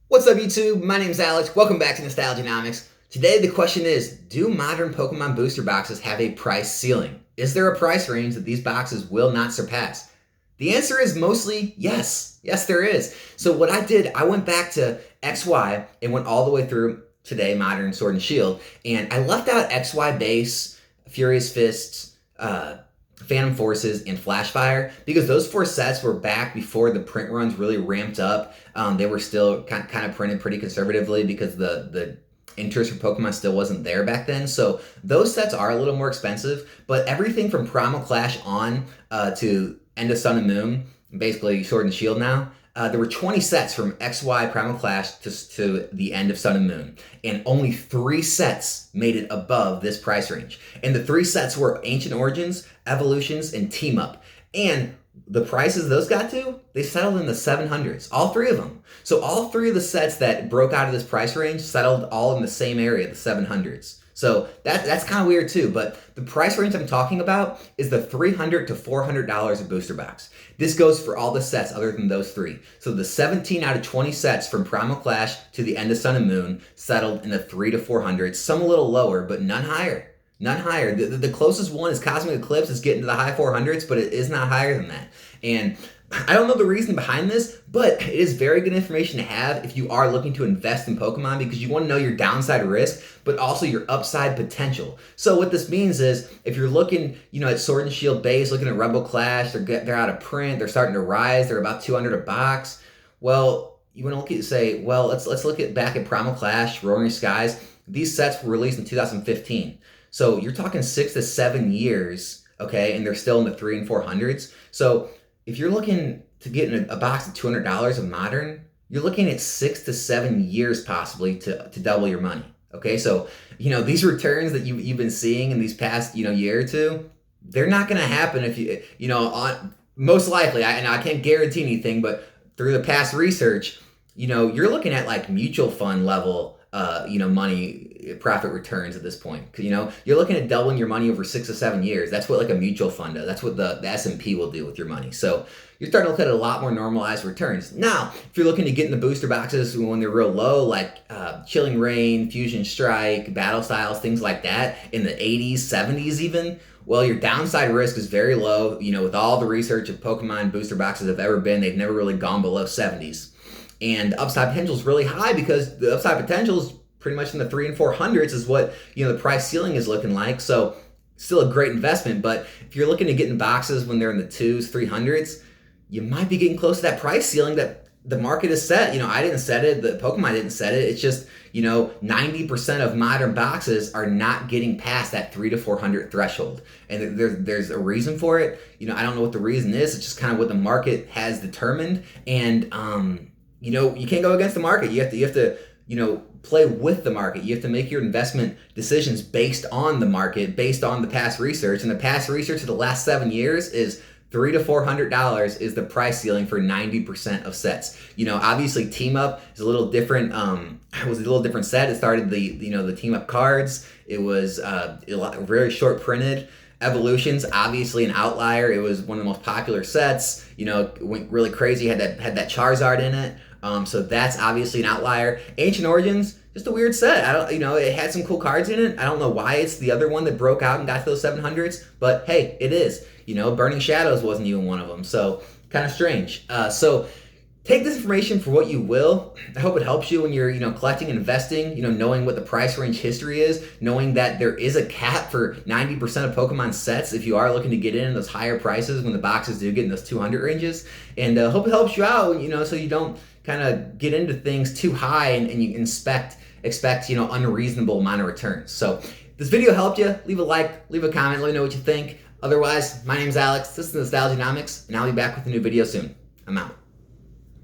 What's up YouTube? My name's Alex. Welcome back to Nostalgianomics. Today the question is, do modern Pokemon booster boxes have a price ceiling? Is there a price range that these boxes will not surpass? The answer is mostly yes. Yes, there is. So what I did, I went back to XY and went all the way through today, Modern Sword and Shield, and I left out XY Base, Furious Fists, Phantom Forces, and Flashfire, because those four sets were back before the print runs really ramped up. They were still kind of printed pretty conservatively because the interest for Pokemon still wasn't there back then. So those sets are a little more expensive, but everything from Primal Clash on to End of Sun and Moon, basically Sword and Shield now, there were 20 sets from XY Primal Clash to the end of Sun and Moon, and only 3 sets made it above this price range. And the 3 sets were Ancient Origins, Evolutions, and Team Up. And the prices those got to, they settled in the 700s, all 3 of them. So all 3 of the sets that broke out of this price range settled all in the same area, the 700s. So that's kind of weird too, but the price range I'm talking about is the $300 to $400 a booster box. This goes for all the sets other than those 3. So the 17 out of 20 sets from Primal Clash to the end of Sun and Moon settled in the $300 to $400, some a little lower, but none higher. None higher. The closest one is Cosmic Eclipse. It's getting to the high 400s, but it is not higher than that. And I don't know the reason behind this, but it is very good information to have if you are looking to invest in Pokemon, because you want to know your downside risk, but also your upside potential. So what this means is, if you're looking, at Sword and Shield base, looking at Rebel Clash, they're out of print, they're starting to rise, they're about 200 a box. Well, you want to look at say, well, let's look at back at Primal Clash, Roaring Skies. These sets were released in 2015. So you're talking 6 to 7 years, okay, and they're still in the 300s and 400s. So if you're looking to get in a box of $200 of Modern, you're looking at 6 to 7 years possibly to double your money. Okay, so these returns that you've been seeing in these past year or two, they're not going to happen if on most likely. I can't guarantee anything, but through the past research, you're looking at like mutual fund level money profit returns at this point. You're looking at doubling your money over 6 to 7 years. That's what like a mutual fund does. That's what the S&P will do with your money. So you're starting to look at a lot more normalized returns. Now, if you're looking to get in the booster boxes when they're real low, like Chilling Reign, Fusion Strike, Battle Styles, things like that, in the 80s, 70s even, well, your downside risk is very low. With all the research of Pokemon booster boxes have ever been, they've never really gone below 70s. And the upside potential is really high, because the upside potential is pretty much in the 300s and 400s is what the price ceiling is looking like. So still a great investment. But if you're looking to get in boxes when they're in the 200s, 300s, you might be getting close to that price ceiling that the market has set. I didn't set it. The Pokemon didn't set it. It's just 90% of modern boxes are not getting past that 300 to 400 threshold, and there's a reason for it. I don't know what the reason is. It's just kind of what the market has determined, and you can't go against the market. You have to play with the market. You have to make your investment decisions based on the market, based on the past research. And the past research of the last 7 years is $300 to $400 is the price ceiling for 90% of sets. Obviously Team Up is a little different. It was a little different set. It started the Team Up cards. It was very short printed. Evolutions, obviously an outlier. It was one of the most popular sets. It went really crazy. Had that Charizard in it. So that's obviously an outlier. Ancient Origins, just a weird set. It had some cool cards in it. I don't know why it's the other one that broke out and got to those 700s, but hey, it is. Burning Shadows wasn't even one of them. So kind of strange. So take this information for what you will. I hope it helps you when you're, collecting and investing, knowing what the price range history is, knowing that there is a cap for 90% of Pokemon sets if you are looking to get in those higher prices when the boxes do get in those 200 ranges. And hope it helps you out, so you don't kind of get into things too high and you expect unreasonable amount of returns. So if this video helped you, leave a like, leave a comment, let me know what you think. Otherwise, my name's Alex, this is Nostalgianomics, and I'll be back with a new video soon. I'm out.